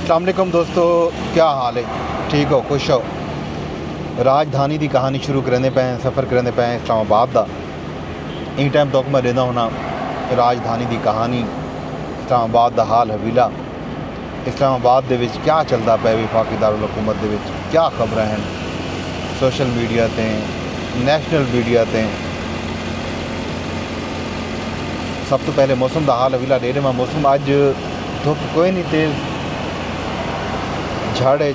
अस्सलाम वालेकुम दोस्तों, क्या हाल है? ठीक हो, खुश हो? राजधानी की कहानी शुरू करने पे सफ़र करने पे इस्लामाबाद का इन टाइम तक मैं देना होना राजधानी की कहानी इस्लामाबाद का हाल हवीला इस्लामाबाद दे विच क्या चलता पे विफाकी दारुल हुकूमत दे विच क्या खबर हैं सोशल मीडिया ते नैशनल मीडिया ते। सब तो पहले मौसम का हाल हवीला दे रहे। मौसम अज धुप कोई नहीं तेज़ झाड़े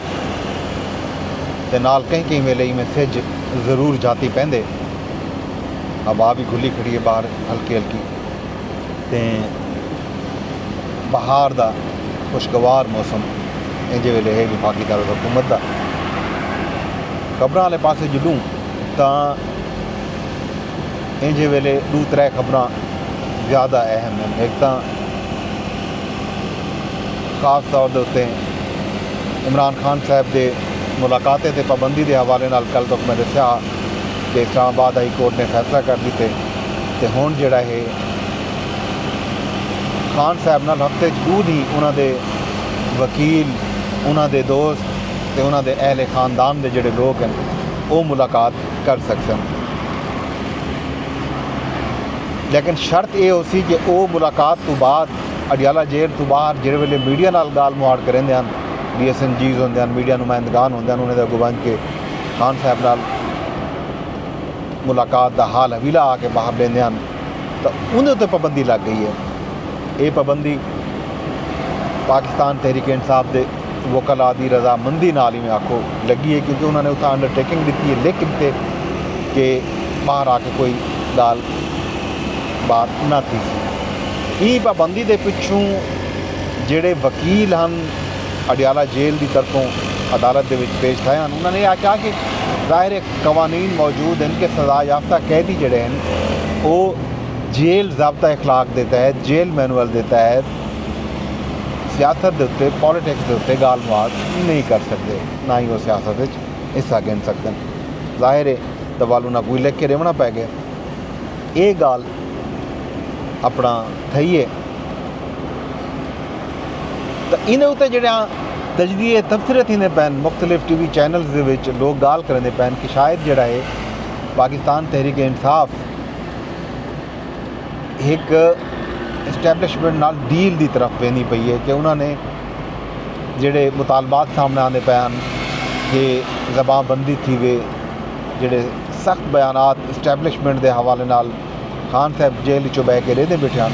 ते नाल कहीं वेले में सिज जरूर जाती पेंदे। हवा भी खुली खड़ी है बाहर हल्की हल्की ते बहार का खुशगवार मौसम इंजे वेले है विफाकी दारुल हुकूमत का। खबर वाले पासे जुड़ूँ तो इंजे वेले दो त्रै खबर ज़्यादा अहम हैं। एक तो खास तौर के उत्ते इमरान खान साहब के मुलाकातें ते पाबंदी के हवाले नाल कल तक मैं दस्या कि इस्लामाबाद हाई कोर्ट ने फैसला कर दिते तो हुण जिहड़ा है खान साहब नाल हफ्ते दूध ही उन्होंने वकील उन्होंने दोस्त ते उन्होंने अहले खानदान के जिहड़े लोग हैं वो मुलाकात कर सकते हैं। लेकिन शर्त यह हो सी कि वो मुलाकात तो बाद अडियाला जेल तो बाहर जिस वेले मीडिया नाल गाल मुहाड़ करेंदे हैं DSNGs होंदे हैं मीडिया नुमाइंदगान होंदे हैं उन्होंने अगू के खान साहब नाल मुलाकात का हाल हवीला आके बाहर लेंदे हैं तो उन्हें उत्ते पाबंदी लग गई है। ये पाबंदी पाकिस्तान तहरीक इंसाफ के वकला की रजामंदी नाल ही मैं आखो लगी है क्योंकि उन्होंने उत्थे अंडरटेकिंग दी है लिख दिते कि बाहर आके कोई गाल बात ना थी। ये पाबंदी के पिछों जिहड़े वकील हैं अडियाला जेल की तरफों अदालत के पेश थे उन्होंने आख्या कि ज़ाहिर कवानीन मौजूद हैं कि सज़ा याफ्ता कैदी जड़े हैं वो जेल ज़ाब्ता अखलाक के तहत जेल मैनुअल के तहत सियासत के उत्ते पॉलिटिक्स के उत्ते गाल मुहाड़ नहीं कर सकते, ना ही वो सियासत हिस्सा गिन सकते। ज़ाहिर है तो वाल उन्हें कोई लिख के रेवना पै गया। ये गाल अपना थी है तो इन्हें उत्ते जड़ा तजदीए तबसरे थी पैन मुख्तलिफ TV चैनल्स दे विच लोग गाल करेंदे पैन कि शायद जड़ा है पाकिस्तान तहरीक इंसाफ एक इस्टैबलिशमेंट नाल डील की तरफ वेंदी पई है कि उन्होंने जिहड़े मुतालबात सामने आने पैन कि जबानबंदी थी वे जिहड़े सख्त बयानात इस्टैबलिशमेंट के हवाले नाल खान साहब जेल चो बह के रेहदे बैठे हैं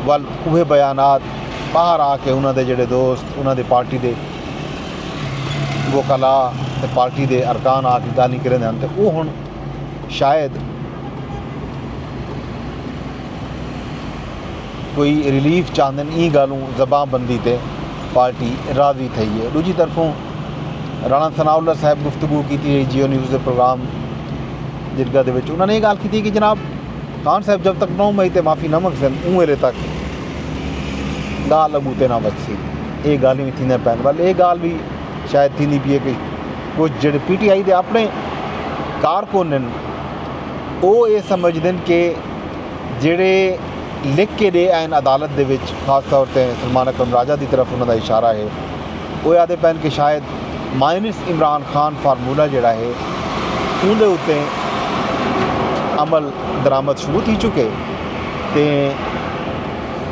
वल उहे बयानात बाहर आके उन्होंने जिहड़े दोस्त उन्होंने पार्टी के वकला ते पार्टी के अरकान आके गाली करेंदे हैं तो वो हुण शायद कोई रिलीफ चाहते हैं। ई गलों जबानबंदी ते पार्टी राजी थी है। दूजी तरफों राणा सनाउल्लाह साहब गुफ्तगू की जियो न्यूज़ के प्रोग्राम जिरगा दे विच उन्होंने ये गल की कि जनाब खान साहब जब तक 9 मई ते माफ़ी न मंगसन उस वेले तक गाल अबूते ना बचसी। ये गल भी थी पैन वाल ये गाल भी शायद थी पी है कि कुछ जो PTI के अपने कारकुन वो ये समझते हैं कि जेड़े लिख के दे आए अदालत के खास तौर पर सलमान अकरम राजा की तरफ उन्होंने इशारा है वो आदे पैन कि शायद माइनस इमरान खान फार्मूला जोड़ा है उनके उत्ते अमल दरामद शुरू थी चुके तो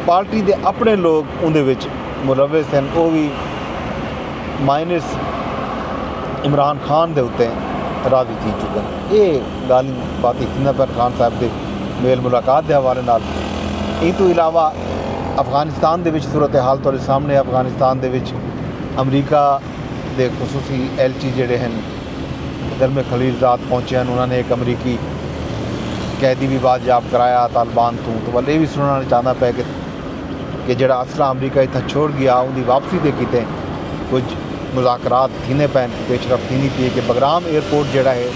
पार्टी के अपने लोग उनके मुलविस हैं वो भी माइनस इमरान खान के उत्ते राजी थी चुके हैं। ये गल बात थी पर खान साहब के मेल मुलाकात के हवाले नाल। इस तो इलावा अफगानिस्तान के सूरत हाल तुहाडे सामने अफगानिस्तान के अमरीका के खसूसी LC जिहड़े हैं दरमे खलीलजाद पहुँचे हैं उन्होंने एक अमरीकी कैदी भी बाजियाब कराया तालिबान तो वाल ये भी सुनना चाहता पे कि जड़ा असला अमरीका इतना छोड़ गया उनकी वापसी के किते कुछ मुज़ाकरात थीने पैन पेशरफ थी पी कि बगराम एयरपोर्ट जड़ा है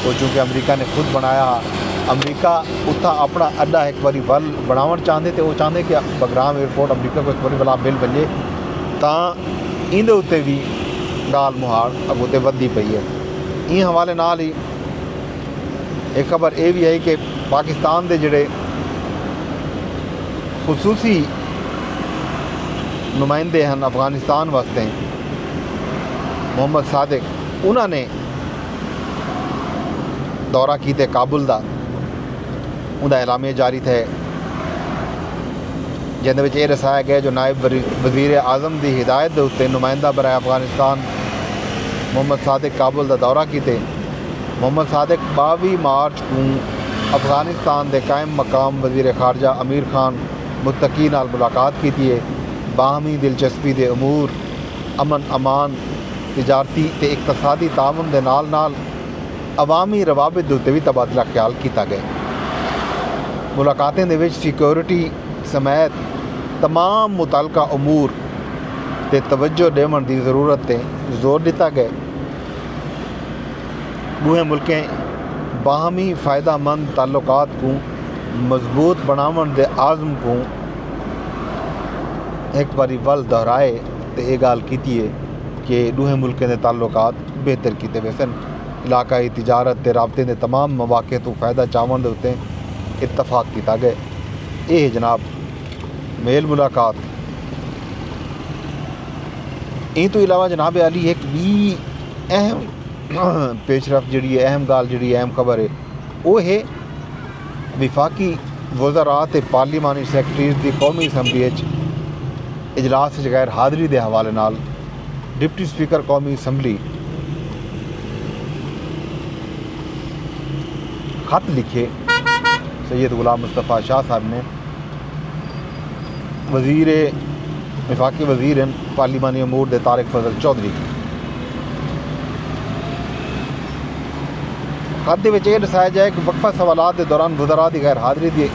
वो चूँकि अमरीका ने खुद बनाया अमरीका उत्था अपना अड्डा एक बार वल बनाव चाहते तो वो चाहते कि बगराम एयरपोर्ट अमरीका को एक बार वाला बिल बजे तो इन उत्ते भी गाल मुहाड़ अगूते वधी पई है। इन हवाले नाल ही एक खबर ये भी है कि पाकिस्तान के जिहड़े खसूसी नुमाइंदे हैं अफगानिस्तान वास्ते मोहम्मद सादिक, उन्होंने दौरा किया काबुल का, उनका एलामिया जारी थे जिंदे ये दसाया गया जो नायब वजीर आज़म की हिदायत के उत्ते नुमाइंदा बराए अफगानिस्तान मोहम्मद सादिक काबुल का दौरा किए। मोहम्मद सादिक 22 मार्च को अफगानिस्तान के कायम मकाम वजीर खारजा अमीर खान मुत्तकी नाल मुलाकात की है। बाहमी दिलचस्पी के अमूर, अमन अमान, तिजारती ते इकतसादी तावन के नाल नाल अवामी रवाबित के उत्ते भी तबादला ख्याल किया गया। मुलाकातें दे विच सिक्योरिटी समेत तमाम मुतलका अमूर ते तवज्जो देवन की ज़रूरत ते जोर दिता गया। दूहे मुल्कें बाहमी फ़ायदामंद ताल्लुकात को मजबूत बनावन के आज़म को एक बारी वल दोहराए तो ये गाल की है कि दूहे मुल्कें के ताल्लुकात बेहतर किए वैसन। इलाकाई तिजारत के राबते के तमाम मौके तो फ़ायदा चावन के उत्ते इतफाक किया गया। ये जनाब मेल मुलाकात। इन तो इलावा जनाब अली एक भी अहम पेशरफ जी अहम गाल जी अहम खबर है वो है विफाकी वज़रा ते पार्लिमानी सैकटरीज की कौमी असैंबली इजलास गैर हाज़री के हवाले नाल डिप्टी स्पीकर कौमी असैंबली खत लिखे सैयद गुलाम मुस्तफ़ा शाह साहब ने विफाकी वज़ीर पार्लिमानी अमूर दे तारिक फजल चौधरी खत के दसाया जाए कि वक्फा सवालात के दौरान वज़रा की गैर हाज़री की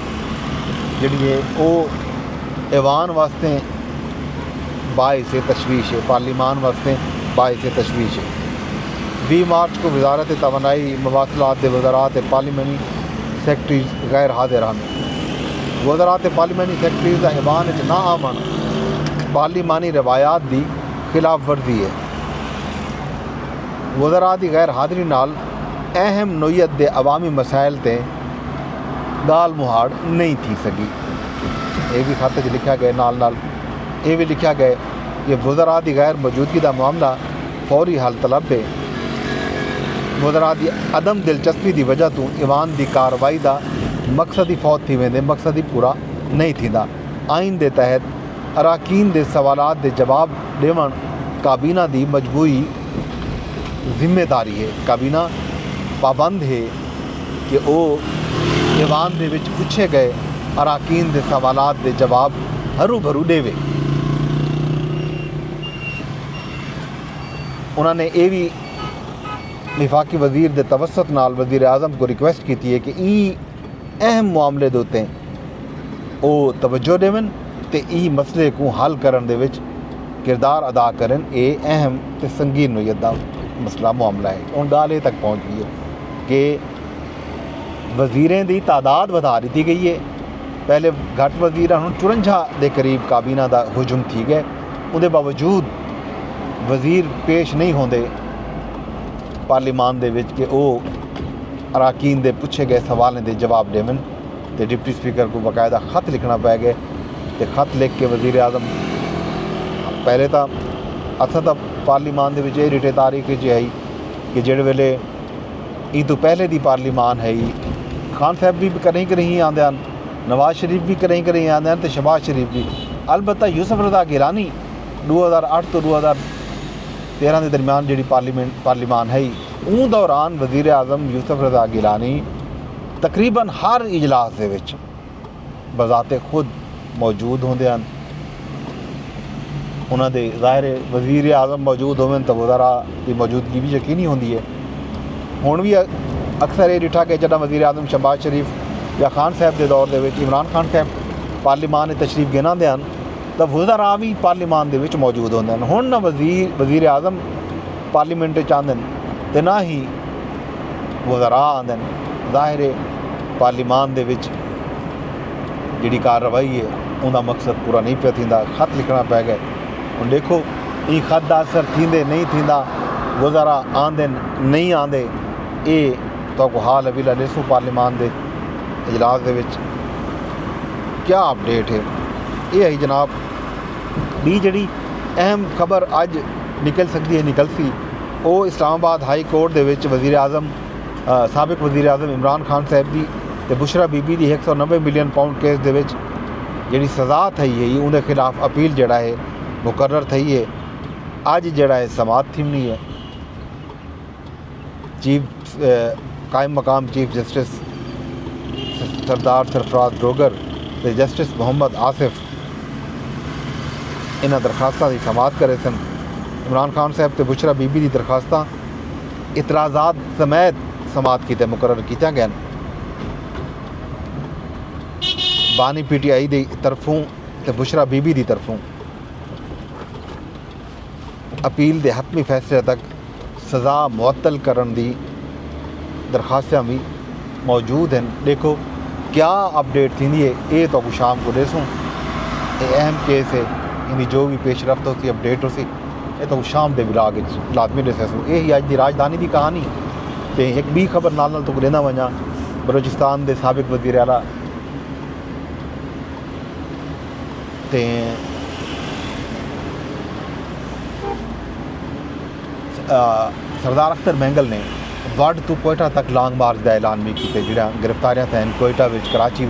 जी है वो ऐवान वास्ते बाइस तशवीश है, पार्लिमान वास्ते बाइस तशवीश है। 20 मार्च को वजारत तवानाई मवासलात वज़रात पार्लिमानी सैकटरीज गैर हाजिर हैं। वज़रात पार्लिमानी सैकटरीज का ऐवान ना आवन पार्लिमानी रवायात की खिलाफ वर्जी है। वज़रा की गैर हाज़री नाल अहम नोयत के अवामी मसाइल ते गाल मुहाड़ नहीं थी सकी। ये भी खत लिखा गया नाल ये भी लिखा गया कि वज़रा की गैर मौजूदगी का मामला फौरी हल तलब है। वज़रा की अदम दिलचस्पी की वजह तो ईवान की कार्रवाई का मकसद ही फौत थी वेंदे, मकसद ही पूरा नहीं थींदा। आइन के तहत अराकीन के सवालात के जवाब देवन काबीना की मजबूरी जिम्मेदारी है। काबीना पाबंद है कि वो ईवान दे विच पूछे गए अराकीन के सवालात के जवाब हरू भरू देवे। उन्होंने ये भी विफाकी वजीर के तवसत नाल वजीर आज़म को रिक्वेस्ट की है कि ई अहम मामले के उत्ते वो तवज्जो देवन ते ई मसले को हल करन दे विच किरदार अदा करन। ये अहम ते संगीन नोयत का मसला मामला है। हुण गाल ये तक पहुँच गई है कि वजीरें की तादाद बढ़ा दी गई है। पहले घट वजीर हुण 54 के करीब काबीना का हुजूम थी गए। उहदे बावजूद वजीर पेश नहीं होंदे पार्लिमान दे विच कि वो अराकीन दे पूछे गए सवालों के जवाब देवन। तो डिप्टी स्पीकर को बाकायदा खत लिखना पै गया। तो खत लिख के वजीर आज़म पहले तो असा तो पार्लिमान दे विच ये रिटे तारीख आई कि जिहड़े वेले ई तो पहले दी पार्लिमान है ही खान साहब भी करें करें आंदे हैं, नवाज शरीफ भी करें करें आंदे हैं, तो शहबाज शरीफ भी। अलबत्ता यूसुफ रज़ा गिलानी 2008 तो 2013 के दरमियान जी पार्लिमान है उन दौरान वज़ीर आज़म यूसुफ रज़ा गिलानी तकरीबन हर इजलास दे विच बज़ाते खुद मौजूद होंदे हैं। उन्होंने ज़ाहिर वज़ीर आज़म मौजूद होवन तो वज़रा की मौजूदगी भी यकीनी होंदी है। हुण भी अक्सर ये डिठा कि जब वज़ीर आज़म शहबाज शरीफ या खान साहब के दौर के इमरान खान साहब पार्लिमान तशरीफ गिनाते हैं तो वज़रा भी पार्लिमान के मौजूद होंगे हैं। हुण ना वज़ीर आज़म पार्लीमेंट आंदे तो ना ही वज़रा आंदे। ज़ाहिर पार्लिमान के जी कार्रवाई है उनका मकसद पूरा नहीं पे थींदा। खत लिखना पै गया। हुण देखो ये खत का असर थींदे नहीं थींदा, वज़रा आंदे नहीं आंदे, ये तो हाल अवीला ॾिसो पार्लिमान के इजलास के क्या अपडेट है। ये है जनाब भी ਜਿਹੜੀ ਅਹਿਮ ਖਬਰ ਅੱਜ ਨਿਕਲ ਸਕਦੀ ਹੈ ਨਿਕਲ ਸੀ ਉਹ ਇਸਲਾਮਾਬਾਦ ਹਾਈ ਕੋਰਟ ਦੇ ਵਿੱਚ ਵਜ਼ੀਰ ਆਜ਼ਮ ਸਾਬਕ ਵਜ਼ੀਰ ਆਜ਼ਮ ਇਮਰਾਨ ਖਾਨ ਸਾਹਿਬ ਦੀ ਤੇ ਬੁਸ਼ਰਾ ਬੀਬੀ ਦੀ 190 ਮਿਲੀਅਨ ਪਾਉਂਡ ਕੇਸ ਦੇ ਵਿੱਚ ਜਿਹੜੀ ਸਜ਼ਾ થઈ ਹੈ ਉਹਦੇ ਖਿਲਾਫ ਅਪੀਲ ਜਿਹੜਾ ਹੈ ਮੁਕਰਰ થઈ ਹੈ। ਅੱਜ ਜਿਹੜਾ ਹੈ ਸਮਾਅਤ ਥੀਮਣੀ ਹੈ। ਚੀਫ ਕਾਇਮ ਮਕਾਮ ਚੀਫ ਜਸਟਿਸ ਸਰਦਾਰ ਸਰਫਰਾਜ਼ ਡੋਗਰ ਤੇ ਜਸਟਿਸ ਮੁਹੰਮਦ ਆਸਿਫ ਇਹਨਾਂ ਦਰਖਾਸਤਾਂ ਦੀ ਸਮਾਅਤ ਕਰੇ ਸਨ। ਇਮਰਾਨ ਖਾਨ ਸਾਹਿਬ ਤੇ ਬੁਸ਼ਰਾ ਬੀਬੀ ਦੀ ਦਰਖਾਸਤਾਂ ਇਤਰਾਜ਼ਾਤ ਸਮੇਤ ਸਮਾਅਤ ਕੀਤੇ ਮੁਕਰਰ ਕੀਤੀਆਂ ਗਈਆਂ। ਬਾਨੀ PTI ਦੀ ਤਰਫੋਂ ਤੇ ਬੁਸ਼ਰਾ ਬੀਬੀ ਦੀ ਤਰਫੋਂ अपील के हतमी फैसले तक सज़ा मुअत्तल करने की दरखास्तां भी मौजूद हैं। देखो क्या अपडेट थी है ये तो शाम को देसूँ ये अहम केस है इनकी जो भी पेशरफ्त होती अपडेट होती ये तो शाम के विलाग लाजमी दसूँ। यही अज की राजधानी की कहानी। तो एक भी खबर नाल तो लेना वजा बलोचिस्तान के साबिक वज़ीर आला ते सरदार अख्तर महंगल ने वड तो कोयटा तक लॉन्ग मार्च का ऐलान भी किया। जो गिरफ्तारियां थे कोयटा कराची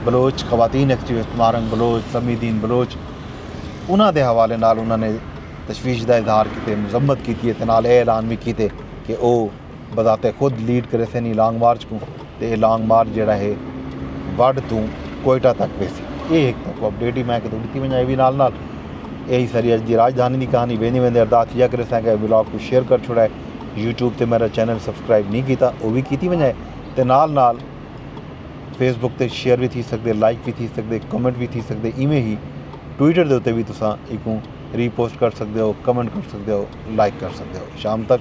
बलोच खवातीन एक्टिविस्ट मारंग बलोच समीदीन बलोच उन्होंने हवाले नाल उन्होंने तशवीश का इजहार किए मजम्मत की नाल ऐलान भी किए कि वह बजाते खुद लीड करे थे लॉन्ग मार्च को। तो लॉन्ग मार्च जोड़ा है वड तो कोयटा तक वैसे ये एक तो अपडेट ही मैं दी वजा भी नाल यही सारी अज की राजधानी की कहानी। वेंदे वेंदे अरदास इहा करे सकें ब्लॉग को शेयर कर छोड़ा है। यूट्यूब पर मेरा चैनल सबसक्राइब नहीं किया वो भी की वजाए तो नाल फेसबुक पर शेयर भी थी सकते लाइक भी थी सकते कमेंट भी थी सकते। इवें ही ट्विटर के उत्ते भी तुसां इको रीपोस्ट कर सकते हो कमेंट कर सकते हो लाइक कर सकते हो। शाम तक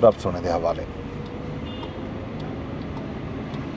रब सोने के हवाले।